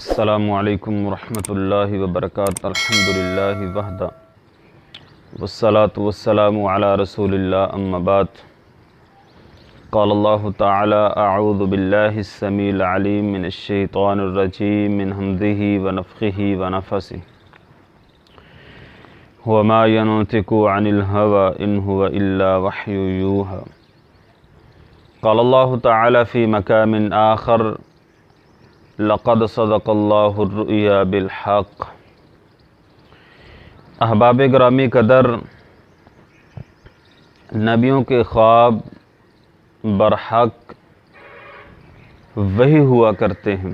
السلام علیکم ورحمۃ اللہ وبرکاتہ۔ الحمدللہ وحدہ والصلاة والسلام علی رسول اللہ، اما بعد۔ قال اللہ تعالی اعوذ باللہ السمیع العلیم من الشیطان الرجیم من حمزہ ونفخہ ونفثہ وما ينطق عن الهوى ان هو الا وحی یوحی۔ قال اللہ تعالی فی مقام آخر لقد صدق اللہ الرؤیا بالحق۔ احباب گرامی قدر، نبیوں کے خواب برحق وہی ہوا کرتے ہیں،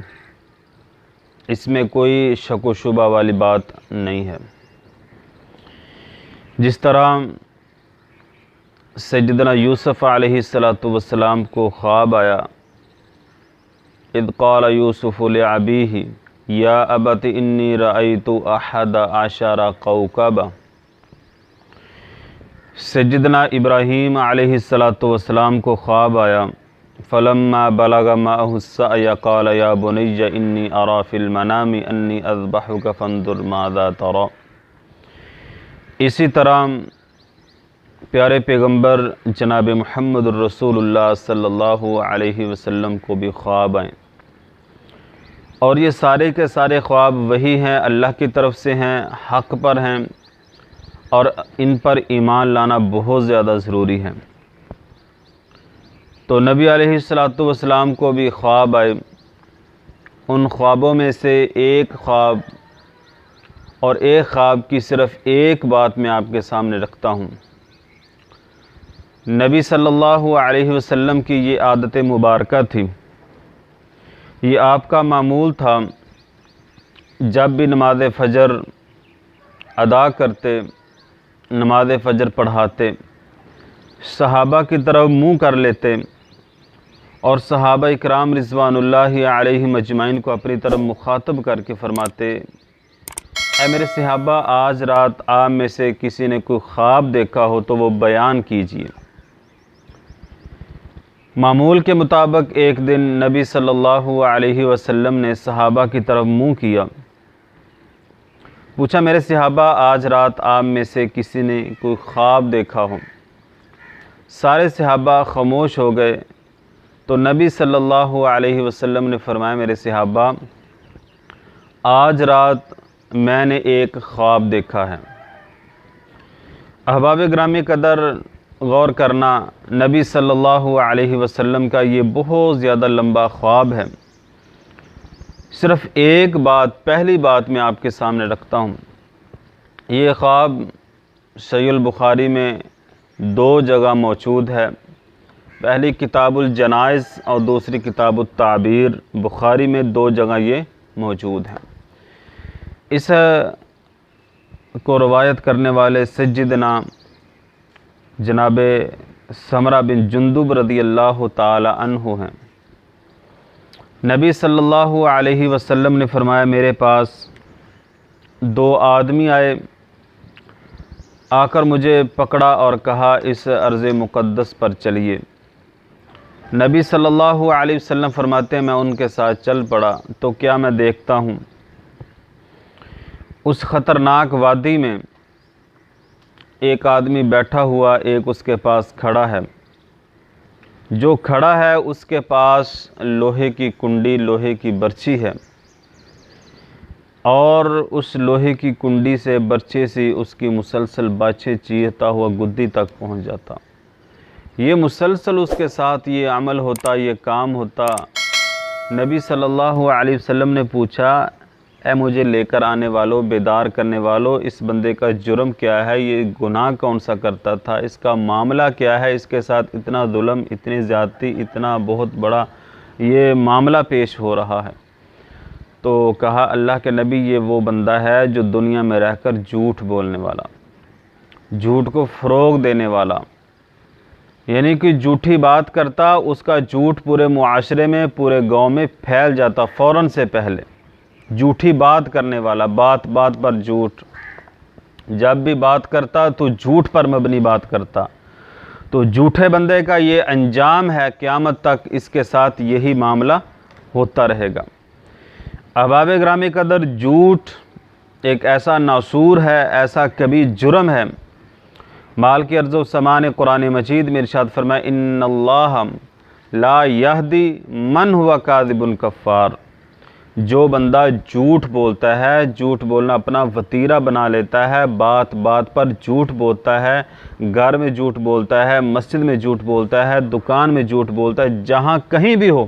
اس میں کوئی شک و شبہ والی بات نہیں ہے۔ جس طرح سیدنا یوسف علیہ السلام کو خواب آیا، اذ قال یوسف لأبیہ یا ابت انی رأیت احد عشر کوکبا۔ سیدنا ابراہیم علیہ السلام کو خواب آیا، فلما بلغ معہ السعی قال یا بنی انی اری فی المنام انی اذبحک فانظر ماذا تری۔ اسی طرح پیارے پیغمبر جناب محمد الرسول اللہ صلی اللہ علیہ وسلم کو بھی خواب آئیں، اور یہ سارے کے سارے خواب وہی ہیں، اللہ کی طرف سے ہیں، حق پر ہیں، اور ان پر ایمان لانا بہت زیادہ ضروری ہے۔ تو نبی علیہ السلام کو بھی خواب آئے۔ ان خوابوں میں سے ایک خواب، اور ایک خواب کی صرف ایک بات میں آپ کے سامنے رکھتا ہوں۔ نبی صلی اللہ علیہ وسلم کی یہ عادت مبارکہ تھی، یہ آپ کا معمول تھا، جب بھی نماز فجر ادا کرتے، نماز فجر پڑھاتے، صحابہ کی طرف منہ کر لیتے اور صحابہ اکرام رضوان اللہ علیہم اجمعین کو اپنی طرف مخاطب کر کے فرماتے، اے میرے صحابہ، آج رات آپ میں سے کسی نے کوئی خواب دیکھا ہو تو وہ بیان کیجیے۔ معمول کے مطابق ایک دن نبی صلی اللہ علیہ وسلم نے صحابہ کی طرف منہ کیا، پوچھا، میرے صحابہ، آج رات آپ میں سے کسی نے کوئی خواب دیکھا ہو؟ سارے صحابہ خاموش ہو گئے۔ تو نبی صلی اللہ علیہ وسلم نے فرمایا، میرے صحابہ، آج رات میں نے ایک خواب دیکھا ہے۔ احباب گرامی قدر، غور کرنا، نبی صلی اللہ علیہ وسلم کا یہ بہت زیادہ لمبا خواب ہے۔ صرف ایک بات، پہلی بات میں آپ کے سامنے رکھتا ہوں۔ یہ خواب صحیح البخاری میں دو جگہ موجود ہے، پہلی کتاب الجنائز اور دوسری کتاب التعبیر۔ بخاری میں دو جگہ یہ موجود ہیں۔ اس کو روایت کرنے والے سیدنا جناب سمرہ بن جندب رضی اللہ تعالی عنہ ہیں۔ نبی صلی اللہ علیہ وسلم نے فرمایا، میرے پاس دو آدمی آئے، آ کر مجھے پکڑا اور کہا، اس ارض مقدس پر چلیے۔ نبی صلی اللہ علیہ وسلم فرماتے ہیں، میں ان کے ساتھ چل پڑا تو کیا میں دیکھتا ہوں، اس خطرناک وادی میں ایک آدمی بیٹھا ہوا، ایک اس کے پاس کھڑا ہے۔ جو کھڑا ہے اس کے پاس لوہے کی کنڈی، لوہے کی برچھی ہے، اور اس لوہے کی کنڈی سے، برچے سے اس کی مسلسل باچھیں چیرتا ہوا گدی تک پہنچ جاتا۔ یہ مسلسل اس کے ساتھ یہ عمل ہوتا، یہ کام ہوتا۔ نبی صلی اللہ علیہ وسلم نے پوچھا، اے مجھے لے کر آنے والوں، بیدار کرنے والوں، اس بندے کا جرم کیا ہے؟ یہ گناہ کون سا کرتا تھا؟ اس کا معاملہ کیا ہے؟ اس کے ساتھ اتنا ظلم، اتنی زیادتی، اتنا بہت بڑا یہ معاملہ پیش ہو رہا ہے۔ تو کہا، اللہ کے نبی، یہ وہ بندہ ہے جو دنیا میں رہ کر جھوٹ بولنے والا، جھوٹ کو فروغ دینے والا، یعنی کہ جھوٹی بات کرتا، اس کا جھوٹ پورے معاشرے میں، پورے گاؤں میں پھیل جاتا فوراً سے پہلے۔ جھوٹی بات کرنے والا، بات بات پر جھوٹ، جب بھی بات کرتا تو جھوٹ پر مبنی بات کرتا۔ تو جھوٹے بندے کا یہ انجام ہے، قیامت تک اس کے ساتھ یہی معاملہ ہوتا رہے گا۔ احباب گرامی قدر، جھوٹ ایک ایسا ناسور ہے، ایسا کبھی جرم ہے۔ مال کی ارض و سما نے قرآن مجید میں ارشاد فرمایا ان اللہ لا یہدی من ہوا کاذب کفار۔ جو بندہ جھوٹ بولتا ہے، جھوٹ بولنا اپنا وتیرہ بنا لیتا ہے، بات بات پر جھوٹ بولتا ہے، گھر میں جھوٹ بولتا ہے، مسجد میں جھوٹ بولتا ہے، دکان میں جھوٹ بولتا ہے، جہاں کہیں بھی ہو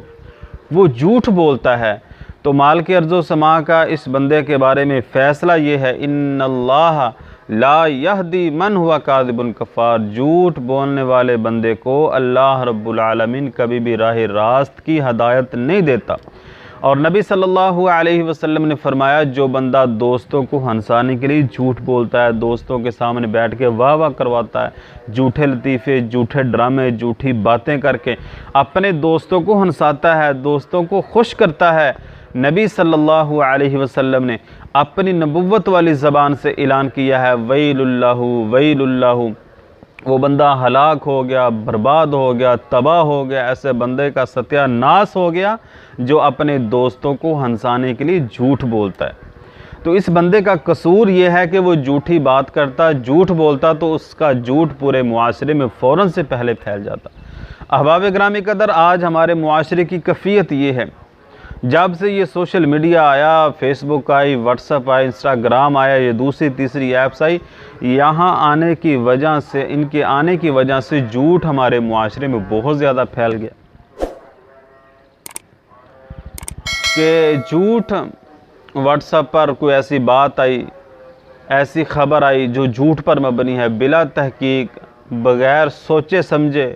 وہ جھوٹ بولتا ہے، تو مال کی ارض و سما کا اس بندے کے بارے میں فیصلہ یہ ہے ان اللہ لا یہدی من ہوا کاذب کفار۔ جھوٹ بولنے والے بندے کو اللہ رب العالمین کبھی بھی راہ راست کی ہدایت نہیں دیتا۔ اور نبی صلی اللہ علیہ وسلم نے فرمایا جو بندہ دوستوں کو ہنسانے کے لیے جھوٹ بولتا ہے، دوستوں کے سامنے بیٹھ کے واہ واہ کرواتا ہے، جھوٹے لطیفے، جھوٹے ڈرامے، جھوٹی باتیں کر کے اپنے دوستوں کو ہنساتا ہے، دوستوں کو خوش کرتا ہے، نبی صلی اللہ علیہ وسلم نے اپنی نبوت والی زبان سے اعلان کیا ہے ویل اللہ ویل اللہ، وہ بندہ ہلاک ہو گیا، برباد ہو گیا، تباہ ہو گیا، ایسے بندے کا ستیہ ناس ہو گیا جو اپنے دوستوں کو ہنسانے کے لیے جھوٹ بولتا ہے۔ تو اس بندے کا قصور یہ ہے کہ وہ جھوٹی بات کرتا، جھوٹ بولتا، تو اس کا جھوٹ پورے معاشرے میں فوراً سے پہلے پھیل جاتا۔ احباب گرامی قدر، آج ہمارے معاشرے کی کیفیت یہ ہے، جب سے یہ سوشل میڈیا آیا، فیس بک آئی، واٹس ایپ آئی، انسٹاگرام آیا، یہ دوسری تیسری ایپس آئی، یہاں آنے کی وجہ سے، ان کے آنے کی وجہ سے جھوٹ ہمارے معاشرے میں بہت زیادہ پھیل گیا کہ جھوٹ واٹس ایپ پر کوئی ایسی بات آئی، ایسی خبر آئی جو جھوٹ پر مبنی ہے، بلا تحقیق، بغیر سوچے سمجھے،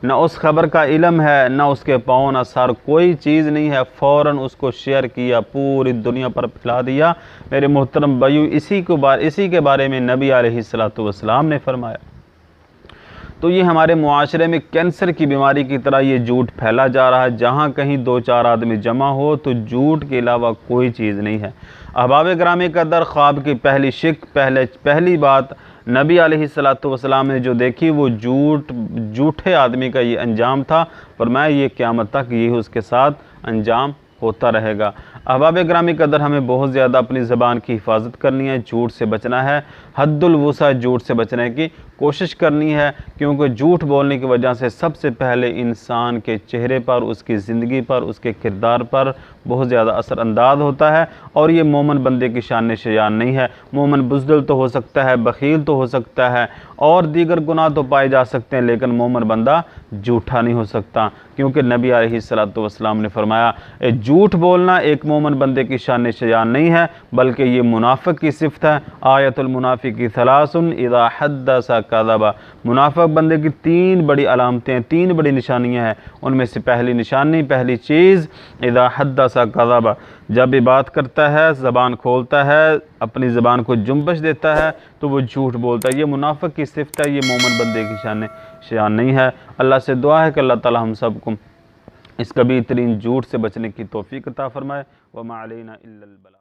نہ اس خبر کا علم ہے، نہ اس کے پاؤں نہ سر، کوئی چیز نہیں ہے، فوراً اس کو شیئر کیا، پوری دنیا پر پھیلا دیا۔ میرے محترم بھائیو، اسی کے بارے میں نبی علیہ السلام نے فرمایا۔ تو یہ ہمارے معاشرے میں کینسر کی بیماری کی طرح یہ جھوٹ پھیلا جا رہا ہے، جہاں کہیں دو چار آدمی جمع ہو تو جھوٹ کے علاوہ کوئی چیز نہیں ہے۔ احباب گرامی قدر، خواب کی پہلی شک، پہلی بات نبی علیہ السلام نے جو دیکھی وہ جھوٹے آدمی کا یہ انجام تھا، فرمایا یہ قیامت تک یہ اس کے ساتھ انجام ہوتا رہے گا۔ احباب گرامی قدر، ہمیں بہت زیادہ اپنی زبان کی حفاظت کرنی ہے، جھوٹ سے بچنا ہے، حد الوسع جھوٹ سے بچنے کی کوشش کرنی ہے، کیونکہ جھوٹ بولنے کی وجہ سے سب سے پہلے انسان کے چہرے پر، اس کی زندگی پر، اس کے کردار پر بہت زیادہ اثر انداز ہوتا ہے، اور یہ مومن بندے کی شان شجاع نہیں ہے۔ مومن بزدل تو ہو سکتا ہے، بخیل تو ہو سکتا ہے، اور دیگر گناہ تو پائے جا سکتے ہیں، لیکن مومن بندہ جھوٹا نہیں ہو سکتا، کیونکہ نبی علیہ السلام نے فرمایا جھوٹ بولنا ایک مومن بندے کی شان شجاع نہیں ہے، بلکہ یہ منافق کی صفت ہے۔ آیت المنافق ثلاث اذا حدث کذب، منافق بندے کی تین بڑی علامتیں، تین بڑی نشانیاں ہیں، ان میں سے پہلی نشانی، پہلی چیز اذا حدث کذب، جب بھی بات کرتا ہے، زبان کھولتا ہے، اپنی زبان کو جنبش دیتا ہے تو وہ جھوٹ بولتا ہے۔ یہ منافق کی صفت ہے، یہ مومن بندے کی شان شجاع نہیں ہے۔ اللہ سے دعا ہے کہ اللہ تعالی ہم سب کو اس کبھی ترین جھوٹ سے بچنے کی توفیق عطا فرمائے۔ وما علینا الا البلاغ۔